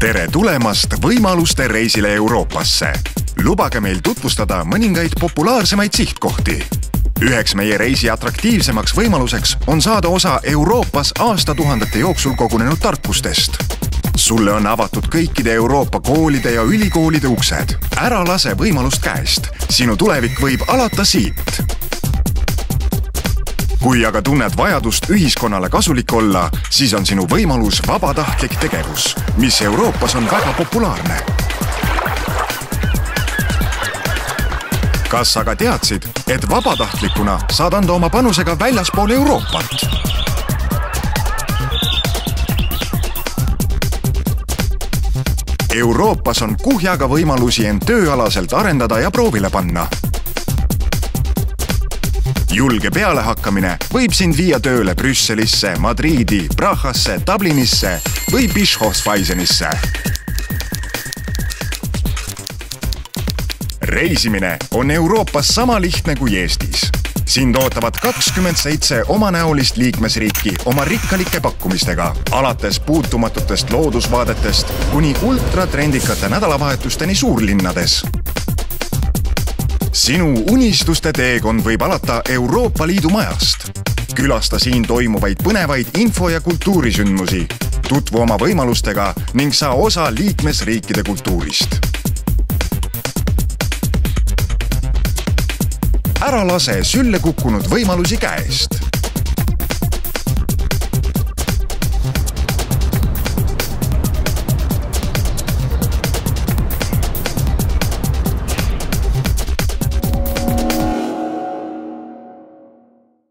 Tere tulemast võimaluste reisile Euroopasse. Lubage meil tutvustada mõningaid populaarsemaid sihtkohti. Üheks meie reisi atraktiivsemaks võimaluseks on saada osa Euroopas aastatuhandete jooksul kogunenud tarkustest. Sulle on avatud kõikide Euroopa koolide ja ülikoolide uksed. Ära lase võimalust käest. Sinu tulevik võib alata siit. Kui aga tunned vajadust ühiskonnale kasulik olla, siis on sinu võimalus vabatahtlik tegevus, mis Euroopas on väga populaarne. Kas aga teadsid, et vabatahtlikuna saad anda oma panusega väljaspool Euroopat? Euroopas on kuhjaga võimalusi end tööalaselt arendada ja proovile panna. Julge pealehakkamine võib sind viia tööle Brüsselisse, Madriidi, Prahasse, Dublinisse või Bischofsweisenisse. Reisimine on Euroopas sama lihtne kui Eestis. Sind ootavad 27 omanäolist liikmesriiki oma rikkalike pakkumistega, alates puutumatutest loodusvaadetest kuni ultratrendikate nädalavahetusteni suurlinnades. Sinu unistuste teekond võib alata Euroopa Liidu majast. Külasta siin toimuvaid põnevaid info- ja kultuurisündmusi. Tutvu oma võimalustega ning saa osa liikmesriikide kultuurist. Ära lase sülle kukkunud võimalusi käest.